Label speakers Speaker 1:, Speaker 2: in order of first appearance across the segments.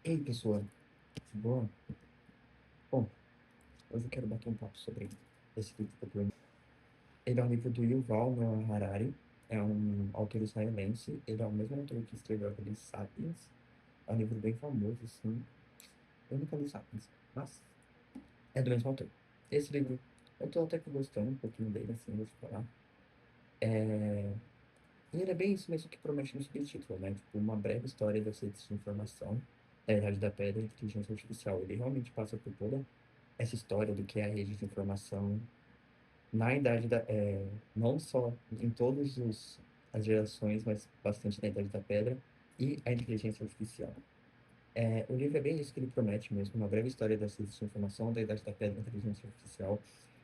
Speaker 1: Ei, pessoal, de boa? Bom, hoje eu quero bater um papo sobre esse livro que eu tô lendo. Ele é um livro do Yuval Noah Harari, é um autor israelense, ele é o mesmo autor que escreveu aquele Sapiens, é um livro bem famoso, assim, eu nunca li Sapiens, mas é do mesmo autor. Esse livro, eu tô até que gostando um pouquinho dele, assim, vou te falar. E ele é bem isso mesmo que promete no subtítulo, né? Tipo, uma breve história das redes de informação, da Idade da Pedra e inteligência artificial. Ele realmente passa por toda essa história do que é a rede de informação na idade não só em todas as gerações, mas bastante na Idade da Pedra e a inteligência artificial. O livro é bem isso que ele promete mesmo, uma breve história da ciência de informação, da Idade da Pedra e inteligência artificial.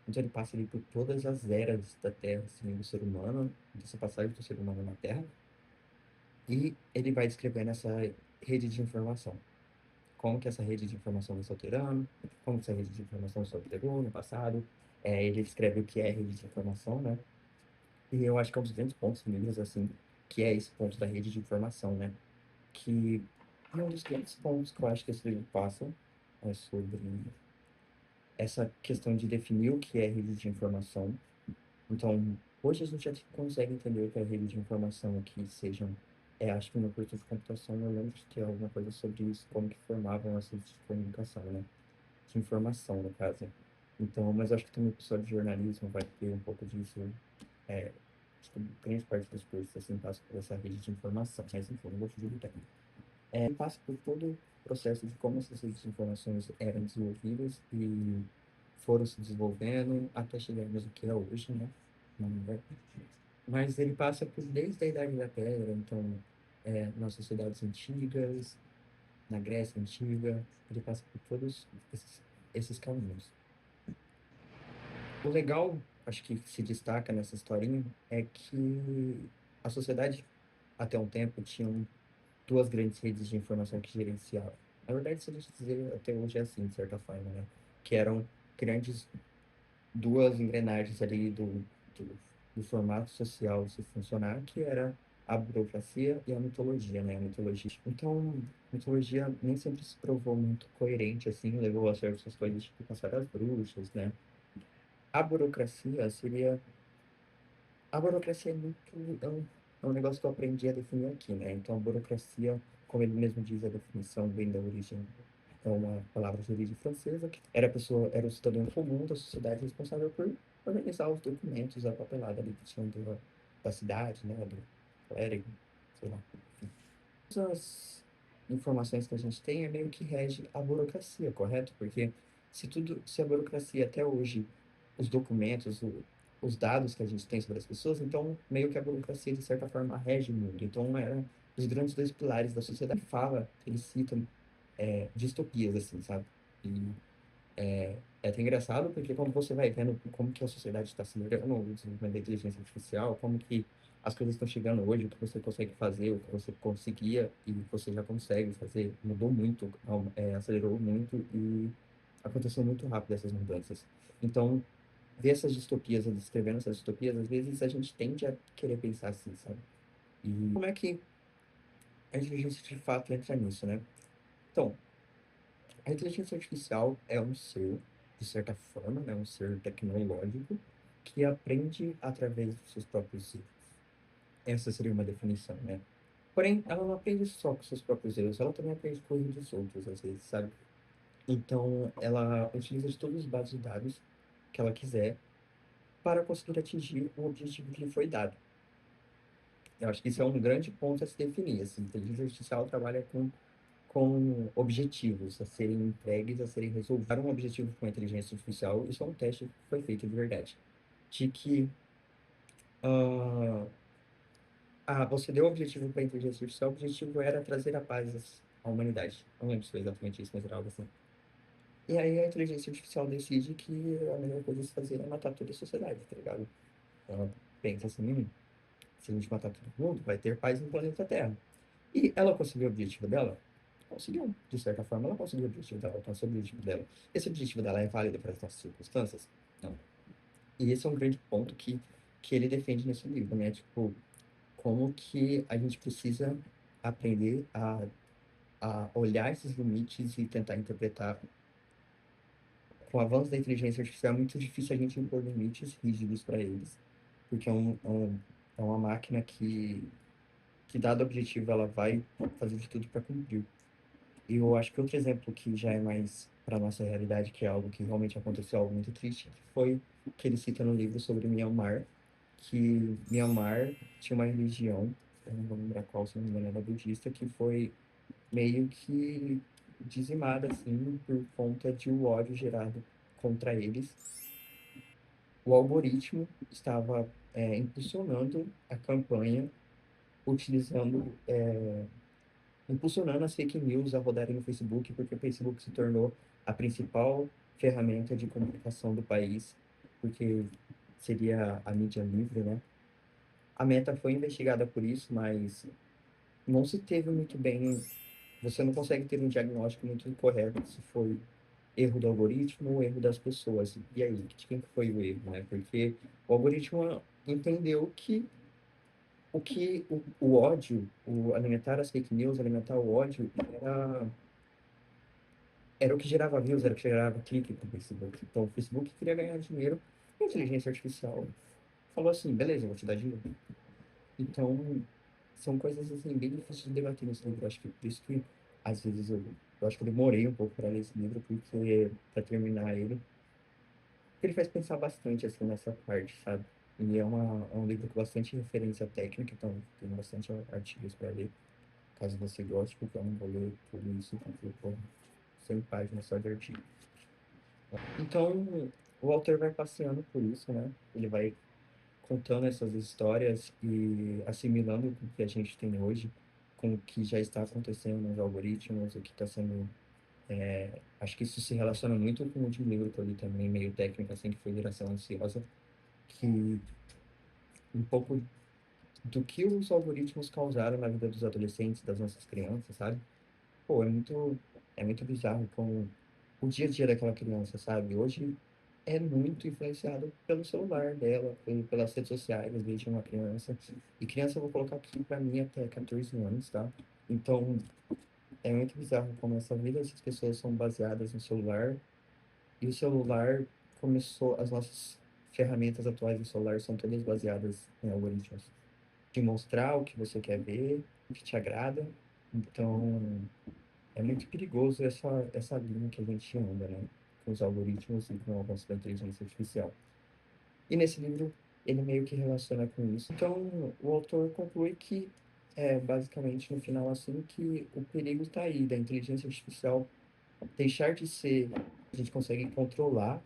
Speaker 1: Então ele passa ali por todas as eras da Terra, assim, do ser humano, dessa passagem do ser humano na Terra, e ele vai descrevendo essa rede de informação. Como que essa rede de informação vai se alterando, como que essa rede de informação se alterou no passado. Ele descreve o que é rede de informação, né? E eu acho que é um dos grandes pontos livros, assim, que é esse ponto da rede de informação, né? Que é um dos grandes pontos que eu acho que esse livro passa, é sobre essa questão de definir o que é rede de informação. Então, hoje a gente já consegue entender o que é rede de informação, que sejam, acho que no curso de computação eu lembro de ter alguma coisa sobre isso, como que formavam as redes de comunicação, né? De informação, no caso. Então, mas acho que também o pessoal de jornalismo vai ter um pouco disso. É, acho que grande parte dos cursos assim passa por essa rede de informação, mas enfim, não vou fugir do tema. Passa por todo o processo de como essas redes de informações eram desenvolvidas e foram se desenvolvendo até chegarmos no que é hoje, né? Não. Mas ele passa por desde a Idade da Pedra, então, nas sociedades antigas, na Grécia Antiga, ele passa por todos esses caminhos. O legal, acho que se destaca nessa historinha, é que a sociedade, até um tempo, tinha duas grandes redes de informação que gerenciavam. Na verdade, se a gente dizer, até hoje é assim, de certa forma, né? Que eram grandes duas engrenagens ali do formato social se funcionar, que era a burocracia e a mitologia, né? A mitologia. Então, a mitologia nem sempre se provou muito coerente, assim, levou a certas coisas, tipo, passar das bruxas, né? A burocracia seria A burocracia é um negócio que eu aprendi a definir aqui, né? Então, a burocracia, como ele mesmo diz, a definição vem da origem, é uma palavra de origem francesa, que era o cidadão comum da sociedade responsável por organizar os documentos, a papelada ali que tinham da cidade, né? Do clérigo, sei lá. Todas as informações que a gente tem é meio que rege a burocracia, correto? Porque se a burocracia até hoje, os documentos, os dados que a gente tem sobre as pessoas, então meio que a burocracia de certa forma rege o mundo. Então era os grandes dois pilares da sociedade. Ele cita distopias assim, sabe? E é até engraçado porque como você vai vendo como que a sociedade está acelerando o desenvolvimento da inteligência artificial, como que as coisas estão chegando hoje, o que você consegue fazer, o que você conseguia e você já consegue fazer, mudou muito, acelerou muito e aconteceu muito rápido essas mudanças. Então, ver essas distopias, eles escrevendo essas distopias, às vezes a gente tende a querer pensar assim, sabe? E como é que a inteligência de fato entra nisso, né? Então, a inteligência artificial é um ser, de certa forma, né, um ser tecnológico que aprende através dos seus próprios erros. Essa seria uma definição, né? Porém, ela não aprende só com seus próprios erros, ela também aprende com os erros dos outros, às vezes, sabe? Então, ela utiliza de todos os bases de dados que ela quiser para conseguir atingir o objetivo que lhe foi dado. Eu acho que isso é um grande ponto a se definir. Assim, a inteligência artificial trabalha com objetivos a serem entregues, a serem resolvidos. Para um objetivo com a inteligência artificial, isso é um teste que foi feito de verdade. De que ah, você deu o objetivo para a inteligência artificial, o objetivo era trazer a paz à humanidade. Não lembro se foi exatamente isso, mas era algo assim. E aí a inteligência artificial decide que a melhor coisa a se fazer é matar toda a sociedade, tá ligado? Ela pensa assim, se a gente matar todo mundo, vai ter paz no planeta Terra. E ela conseguiu o objetivo dela? Conseguiu. De certa forma, ela conseguiu o objetivo dela, alcançou o objetivo dela. Esse objetivo dela é válido para as nossas circunstâncias? Não. E esse é um grande ponto que ele defende nesse livro, né? Tipo, como que a gente precisa aprender a a olhar esses limites e tentar interpretar. Com o avanço da inteligência artificial, é muito difícil a gente impor limites rígidos para eles, porque é uma máquina que, dado o objetivo, ela vai fazer de tudo para cumprir. E eu acho que outro exemplo que já é mais para nossa realidade, que é algo que realmente aconteceu, algo muito triste, que foi que ele cita no livro sobre Myanmar, que Myanmar tinha uma religião, eu não vou lembrar qual, se não me engano, era budista, que foi meio que dizimada, assim, por conta de o ódio gerado contra eles. O algoritmo estava impulsionando a campanha, utilizando, impulsionando as fake news a rodarem no Facebook, porque o Facebook se tornou a principal ferramenta de comunicação do país, porque seria a mídia livre, né? A Meta foi investigada por isso, mas não se teve muito bem. Você não consegue ter um diagnóstico muito correto se foi erro do algoritmo ou erro das pessoas. E aí, de quem que foi o erro, né? Porque o algoritmo entendeu que o ódio, o alimentar as fake news, alimentar o ódio, era o que gerava views, era o que gerava clique para o Facebook. Então, o Facebook queria ganhar dinheiro, a inteligência artificial falou assim, beleza, eu vou te dar dinheiro. Então, são coisas assim, bem difíceis de debater nesse livro. Acho que por isso que, às vezes, eu acho que eu demorei um pouco para ler esse livro, porque, para terminar ele, ele faz pensar bastante, assim, nessa parte, sabe? E é um livro com bastante referência técnica, então tem bastante artigos para ler, caso você goste, porque eu não vou ler tudo isso, porque, pô, 100 páginas só de artigo. Então, o autor vai passeando por isso, né? Ele vai contando essas histórias e assimilando com o que a gente tem hoje, com o que já está acontecendo nos algoritmos, o que está sendo. Acho que isso se relaciona muito com o último livro que eu li também, meio técnico, assim, que foi Geração Ansiosa, que um pouco do que os algoritmos causaram na vida dos adolescentes, das nossas crianças, sabe? Pô, é muito bizarro com o dia a dia daquela criança, sabe? Hoje é muito influenciado pelo celular dela, pelas redes sociais, às vezes de uma criança. E criança eu vou colocar aqui para mim até 14 anos, tá? Então, é muito bizarro como essa vida dessas pessoas são baseadas no celular. E o celular começou, as nossas ferramentas atuais do celular são todas baseadas em algoritmos. De mostrar o que você quer ver, o que te agrada. Então, é muito perigoso essa linha que a gente anda, né? Com os algoritmos e com o avanço da inteligência artificial. E nesse livro, ele meio que relaciona com isso. Então, o autor conclui que, basicamente, no final, assim, que o perigo está aí, da inteligência artificial deixar de ser, a gente consegue controlar,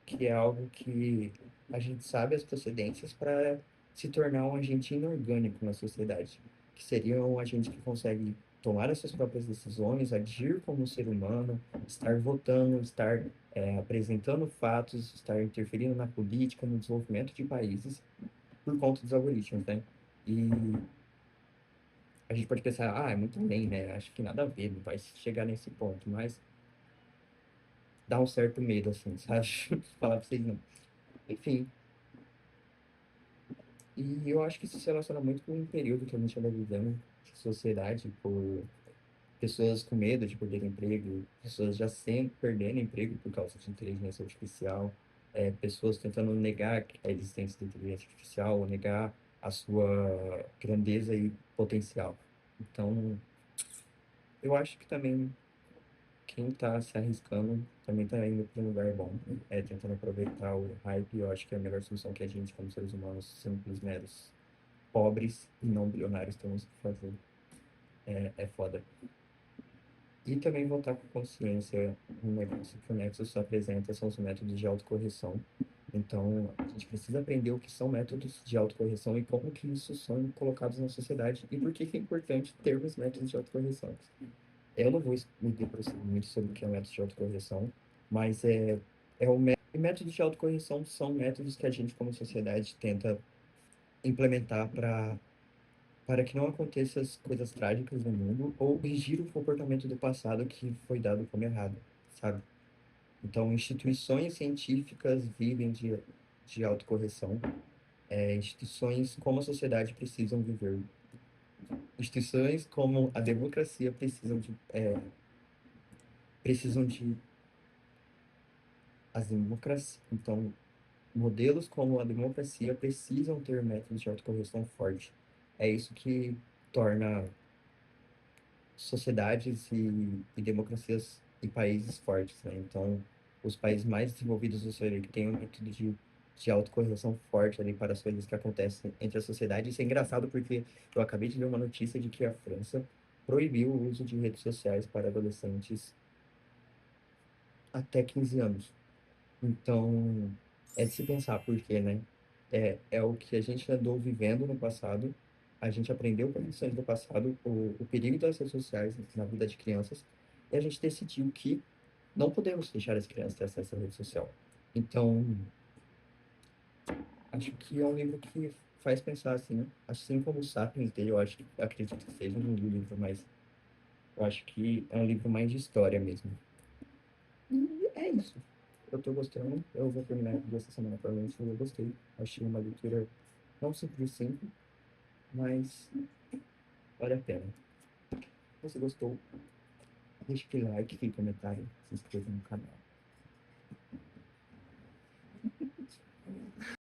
Speaker 1: que é algo que a gente sabe as procedências para se tornar um agente inorgânico na sociedade, que seria um agente que consegue tomar as suas próprias decisões, agir como um ser humano, estar votando, estar apresentando fatos, estar interferindo na política, no desenvolvimento de países por conta dos algoritmos, né? E a gente pode pensar, é muito além, né? Acho que nada a ver, não vai chegar nesse ponto, mas dá um certo medo, assim, sabe? Falar pra vocês não. Enfim, e eu acho que isso se relaciona muito com o período que a gente anda vivendo de sociedade, por pessoas com medo de perder emprego, pessoas já sempre perdendo emprego por causa de inteligência artificial, pessoas tentando negar a existência da inteligência artificial, ou negar a sua grandeza e potencial. Então, eu acho que também quem está se arriscando também está indo para um lugar bom, tentando aproveitar o hype. Eu acho que é a melhor solução que a gente, como seres humanos, simples, meros, pobres e não bilionários, temos que fazer. É foda. E também voltar com consciência, um negócio que o Nexus apresenta são os métodos de autocorreção. Então, a gente precisa aprender o que são métodos de autocorreção e como que isso são colocados na sociedade e por que que é importante termos métodos de autocorreção. Eu não vou me debruçar muito sobre o que é o método de autocorreção, mas métodos de autocorreção são métodos que a gente, como sociedade, tenta implementar para que não aconteçam as coisas trágicas no mundo ou corrigir o comportamento do passado que foi dado como errado, sabe? Então, instituições científicas vivem de autocorreção, instituições como a sociedade precisam viver Instituições como a democracia precisam de as democracias. Então, modelos como a democracia precisam ter métodos de autocorreção forte. É isso que torna sociedades e democracias e países fortes, né? Então, os países mais desenvolvidos você vê que têm um método de autocorreção forte ali para as coisas que acontecem entre a sociedade. Isso é engraçado porque eu acabei de ver uma notícia de que a França proibiu o uso de redes sociais para adolescentes até 15 anos. Então, é de se pensar por quê, né? É o que a gente andou vivendo no passado, a gente aprendeu com as lições do passado, o perigo das redes sociais na vida de crianças, e a gente decidiu que não podemos deixar as crianças ter acesso à rede social. Então, acho que é um livro que faz pensar assim, né? Assim como o Sapiens dele, acredito que seja um livro mais, eu acho que é um livro mais de história mesmo. E é isso. Eu tô gostando. Eu vou terminar essa semana, provavelmente. Eu gostei. Achei uma leitura não simples simples, mas vale a pena. Se você gostou, deixe aquele like, aquele comentário, se inscreva no canal.